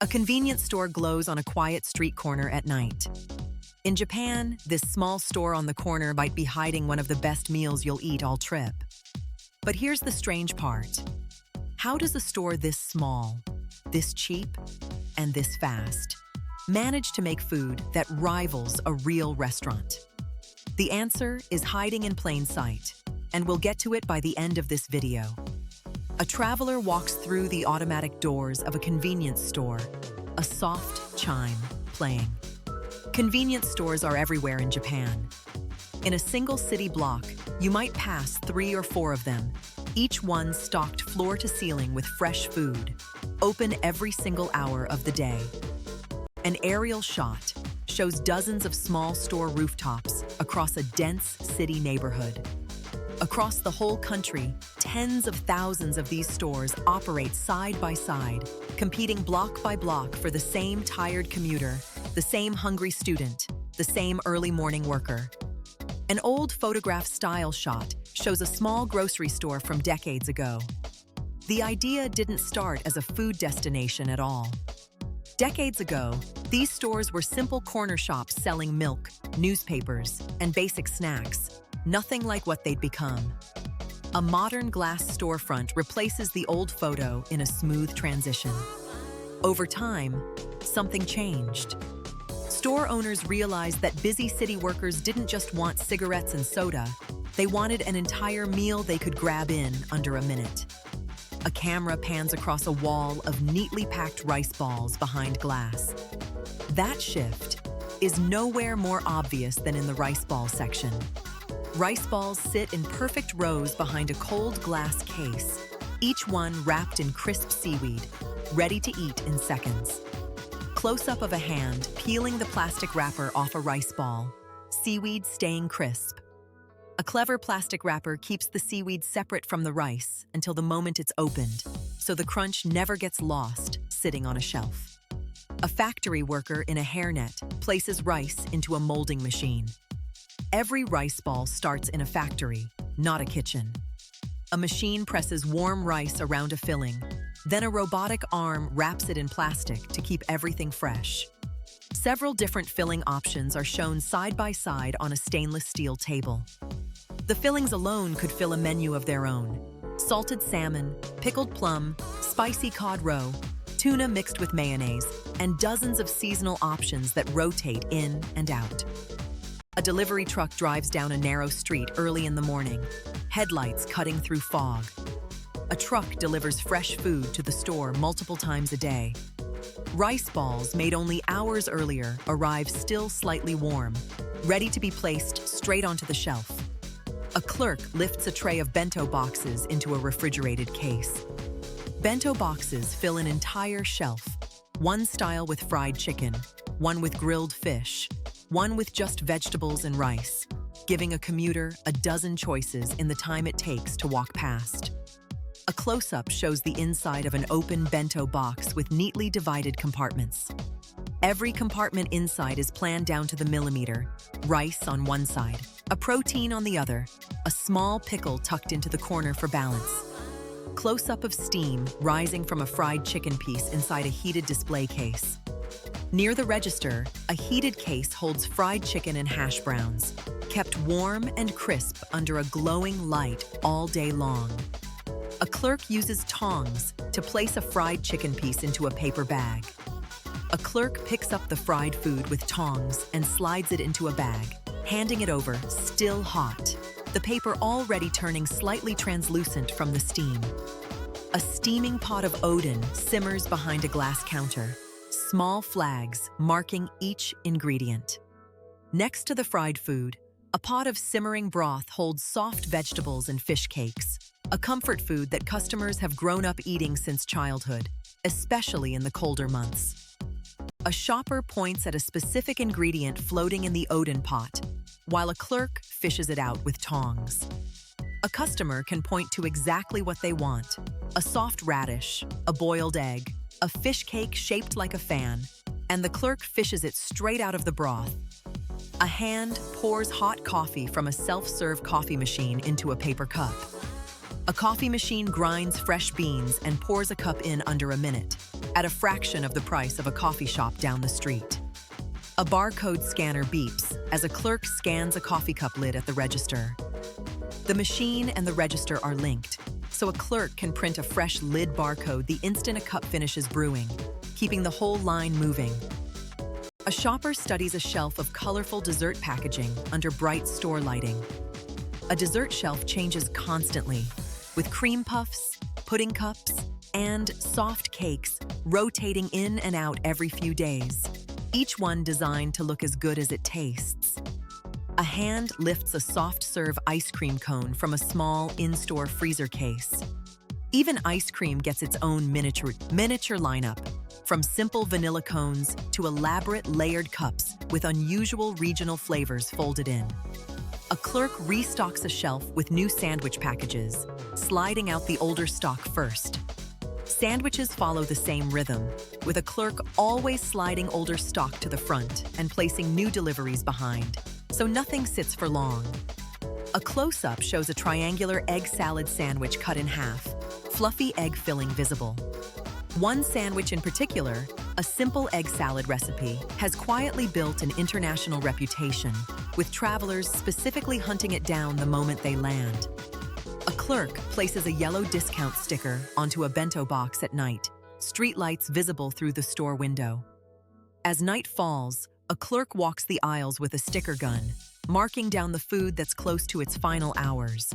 A convenience store glows on a quiet street corner at night. In Japan, this small store on the corner might be hiding one of the best meals you'll eat all trip. But here's the strange part. How does a store this small, this cheap, and this fast manage to make food that rivals a real restaurant? The answer is hiding in plain sight, and we'll get to it by the end of this video. A traveler walks through the automatic doors of a convenience store, a soft chime playing. Convenience stores are everywhere in Japan. In a single city block, you might pass 3 or 4 of them, each one stocked floor to ceiling with fresh food, open every single hour of the day. An aerial shot shows dozens of small store rooftops across a dense city neighborhood. Across the whole country, tens of thousands of these stores operate side by side, competing block by block for the same tired commuter, the same hungry student, the same early morning worker. An old photograph style shot shows a small grocery store from decades ago. The idea didn't start as a food destination at all. Decades ago, these stores were simple corner shops selling milk, newspapers, and basic snacks, nothing like what they'd become. A modern glass storefront replaces the old photo in a smooth transition. Over time, something changed. Store owners realized that busy city workers didn't just want cigarettes and soda, they wanted an entire meal they could grab in under a minute. A camera pans across a wall of neatly packed rice balls behind glass. That shift is nowhere more obvious than in the rice ball section. Rice balls sit in perfect rows behind a cold glass case, each one wrapped in crisp seaweed, ready to eat in seconds. Close-up of a hand peeling the plastic wrapper off a rice ball, seaweed staying crisp. A clever plastic wrapper keeps the seaweed separate from the rice until the moment it's opened, so the crunch never gets lost sitting on a shelf. A factory worker in a hairnet places rice into a molding machine. Every rice ball starts in a factory, not a kitchen. A machine presses warm rice around a filling, then a robotic arm wraps it in plastic to keep everything fresh. Several different filling options are shown side by side on a stainless steel table. The fillings alone could fill a menu of their own. Salted salmon, pickled plum, spicy cod roe, tuna mixed with mayonnaise, and dozens of seasonal options that rotate in and out. A delivery truck drives down a narrow street early in the morning, headlights cutting through fog. A truck delivers fresh food to the store multiple times a day. Rice balls made only hours earlier arrive still slightly warm, ready to be placed straight onto the shelf. A clerk lifts a tray of bento boxes into a refrigerated case. Bento boxes fill an entire shelf, one style with fried chicken, one with grilled fish, one with just vegetables and rice, giving a commuter a dozen choices in the time it takes to walk past. A close-up shows the inside of an open bento box with neatly divided compartments. Every compartment inside is planned down to the millimeter, rice on one side, a protein on the other, a small pickle tucked into the corner for balance. Close-up of steam rising from a fried chicken piece inside a heated display case. Near the register, a heated case holds fried chicken and hash browns, kept warm and crisp under a glowing light all day long. A clerk uses tongs to place a fried chicken piece into a paper bag. A clerk picks up the fried food with tongs and slides it into a bag, handing it over, still hot, the paper already turning slightly translucent from the steam. A steaming pot of Oden simmers behind a glass counter, small flags marking each ingredient. Next to the fried food, a pot of simmering broth holds soft vegetables and fish cakes, a comfort food that customers have grown up eating since childhood, especially in the colder months. A shopper points at a specific ingredient floating in the Oden pot, while a clerk fishes it out with tongs. A customer can point to exactly what they want: a soft radish, a boiled egg, a fish cake shaped like a fan, and the clerk fishes it straight out of the broth. A hand pours hot coffee from a self-serve coffee machine into a paper cup. A coffee machine grinds fresh beans and pours a cup in under a minute. at a fraction of the price of a coffee shop down the street. A barcode scanner beeps as a clerk scans a coffee cup lid at the register. The machine and the register are linked, so a clerk can print a fresh lid barcode the instant a cup finishes brewing, keeping the whole line moving. A shopper studies a shelf of colorful dessert packaging under bright store lighting. A dessert shelf changes constantly, with cream puffs, pudding cups, and soft cakes rotating in and out every few days, each one designed to look as good as it tastes. A hand lifts a soft-serve ice cream cone from a small in-store freezer case. Even ice cream gets its own miniature lineup, from simple vanilla cones to elaborate layered cups with unusual regional flavors folded in. A clerk restocks a shelf with new sandwich packages, sliding out the older stock first. Sandwiches follow the same rhythm, with a clerk always sliding older stock to the front and placing new deliveries behind, so nothing sits for long. A close-up shows a triangular egg salad sandwich cut in half, fluffy egg filling visible. One sandwich in particular, a simple egg salad recipe, has quietly built an international reputation, with travelers specifically hunting it down the moment they land. A clerk places a yellow discount sticker onto a bento box at night, streetlights visible through the store window. As night falls, a clerk walks the aisles with a sticker gun, marking down the food that's close to its final hours.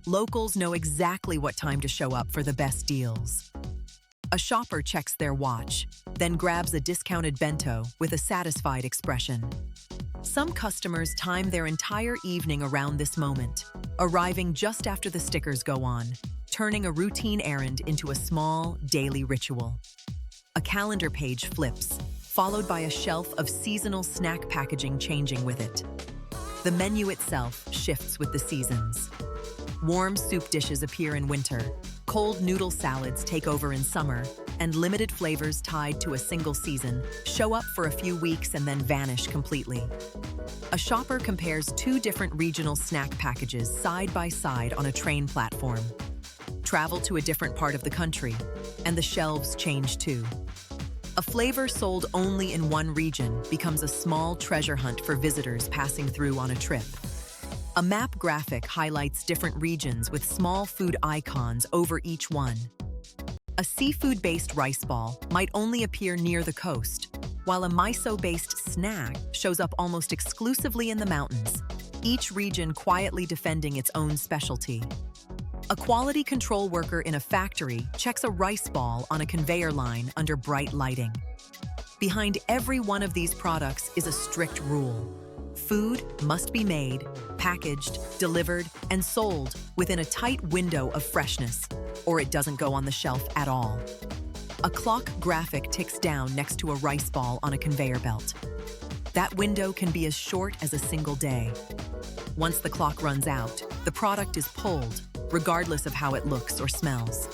Locals know exactly what time to show up for the best deals. A shopper checks their watch, then grabs a discounted bento with a satisfied expression. Some customers time their entire evening around this moment, arriving just after the stickers go on, turning a routine errand into a small, daily ritual. A calendar page flips, followed by a shelf of seasonal snack packaging changing with it. The menu itself shifts with the seasons. Warm soup dishes appear in winter, cold noodle salads take over in summer, and limited flavors tied to a single season show up for a few weeks and then vanish completely. A shopper compares two different regional snack packages side by side on a train platform. Travel to a different part of the country, and the shelves change too. A flavor sold only in one region becomes a small treasure hunt for visitors passing through on a trip. A map graphic highlights different regions with small food icons over each one. A seafood-based rice ball might only appear near the coast, while a miso-based snack shows up almost exclusively in the mountains, each region quietly defending its own specialty. A quality control worker in a factory checks a rice ball on a conveyor line under bright lighting. Behind every one of these products is a strict rule. Food must be made, packaged, delivered, and sold within a tight window of freshness, or it doesn't go on the shelf at all. A clock graphic ticks down next to a rice ball on a conveyor belt. That window can be as short as a single day. Once the clock runs out, the product is pulled, regardless of how it looks or smells.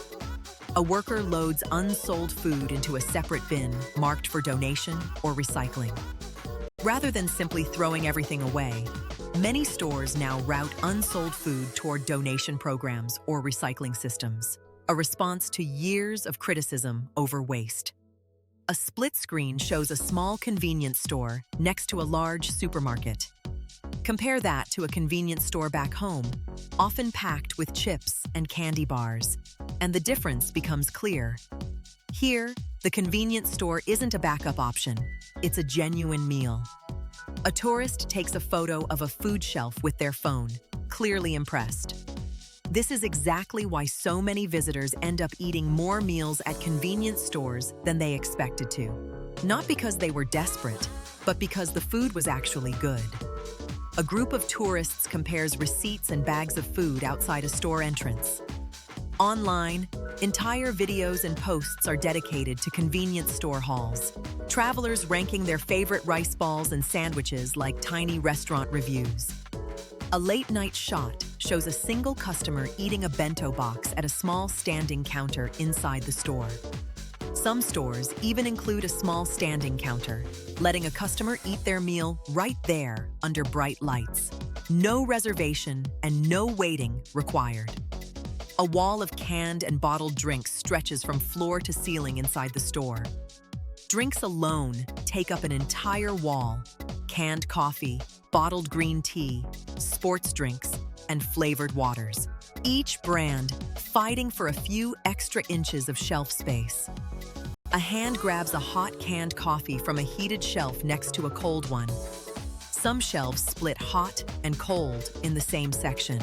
A worker loads unsold food into a separate bin marked for donation or recycling. Rather than simply throwing everything away, many stores now route unsold food toward donation programs or recycling systems, a response to years of criticism over waste. A split screen shows a small convenience store next to a large supermarket. Compare that to a convenience store back home, often packed with chips and candy bars, and the difference becomes clear. Here, the convenience store isn't a backup option, it's a genuine meal. A tourist takes a photo of a food shelf with their phone, clearly impressed. This is exactly why so many visitors end up eating more meals at convenience stores than they expected to. Not because they were desperate, but because the food was actually good. A group of tourists compares receipts and bags of food outside a store entrance. Online, entire videos and posts are dedicated to convenience store hauls, travelers ranking their favorite rice balls and sandwiches like tiny restaurant reviews. A late-night shot shows a single customer eating a bento box at a small standing counter inside the store. Some stores even include a small standing counter, letting a customer eat their meal right there under bright lights. No reservation and no waiting required. A wall of canned and bottled drinks stretches from floor to ceiling inside the store. Drinks alone take up an entire wall: canned coffee, bottled green tea, sports drinks, and flavored waters. Each brand fighting for a few extra inches of shelf space. A hand grabs a hot canned coffee from a heated shelf next to a cold one. Some shelves split hot and cold in the same section.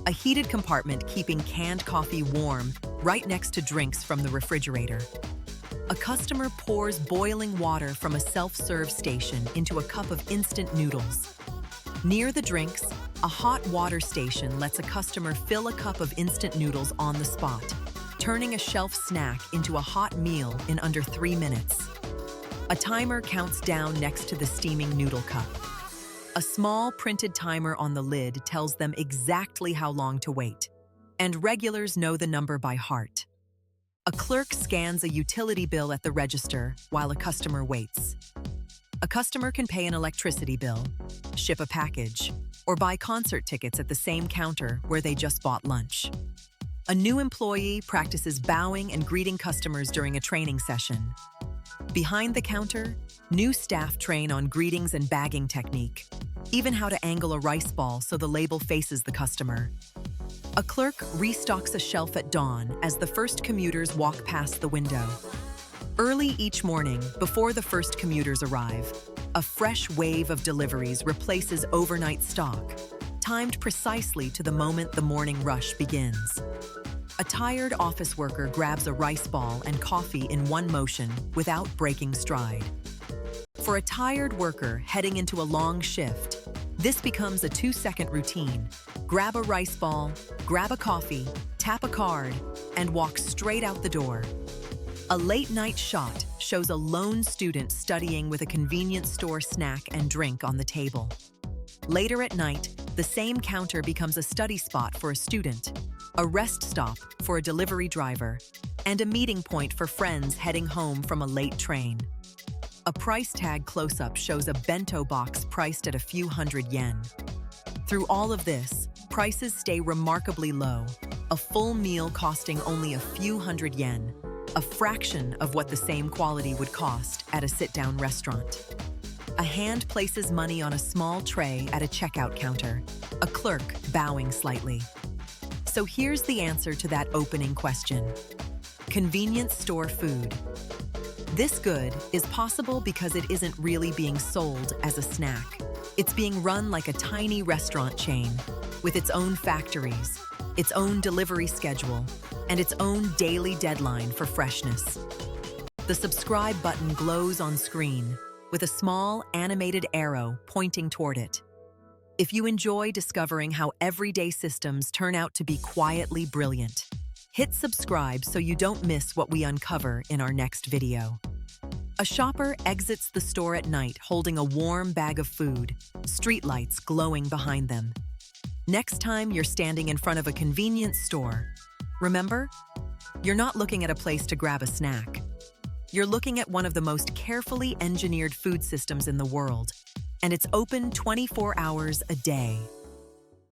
A heated compartment keeping canned coffee warm right next to drinks from the refrigerator. A customer pours boiling water from a self-serve station into a cup of instant noodles. Near the drinks, a hot water station lets a customer fill a cup of instant noodles on the spot, turning a shelf snack into a hot meal in under 3 minutes. A timer counts down next to the steaming noodle cup. A small printed timer on the lid tells them exactly how long to wait, and regulars know the number by heart. A clerk scans a utility bill at the register while a customer waits. A customer can pay an electricity bill, ship a package, or buy concert tickets at the same counter where they just bought lunch. A new employee practices bowing and greeting customers during a training session. Behind the counter, new staff train on greetings and bagging technique, even how to angle a rice ball so the label faces the customer. A clerk restocks a shelf at dawn as the first commuters walk past the window. Early each morning, before the first commuters arrive, a fresh wave of deliveries replaces overnight stock, timed precisely to the moment the morning rush begins. A tired office worker grabs a rice ball and coffee in one motion without breaking stride. For a tired worker heading into a long shift, this becomes a 2-second routine. Grab a rice ball, grab a coffee, tap a card, and walk straight out the door. A late-night shot shows a lone student studying with a convenience store snack and drink on the table. Later at night, the same counter becomes a study spot for a student, a rest stop for a delivery driver, and a meeting point for friends heading home from a late train. A price tag close-up shows a bento box priced at a few hundred yen. Through all of this, prices stay remarkably low, a full meal costing only a few hundred yen, a fraction of what the same quality would cost at a sit-down restaurant. A hand places money on a small tray at a checkout counter, a clerk bowing slightly. So here's the answer to that opening question. Convenience store food. This good is possible because it isn't really being sold as a snack. It's being run like a tiny restaurant chain, with its own factories, its own delivery schedule, and its own daily deadline for freshness. The subscribe button glows on screen, with a small animated arrow pointing toward it. If you enjoy discovering how everyday systems turn out to be quietly brilliant, hit subscribe so you don't miss what we uncover in our next video. A shopper exits the store at night holding a warm bag of food, streetlights glowing behind them. Next time you're standing in front of a convenience store, remember, you're not looking at a place to grab a snack. You're looking at one of the most carefully engineered food systems in the world, and it's open 24 hours a day.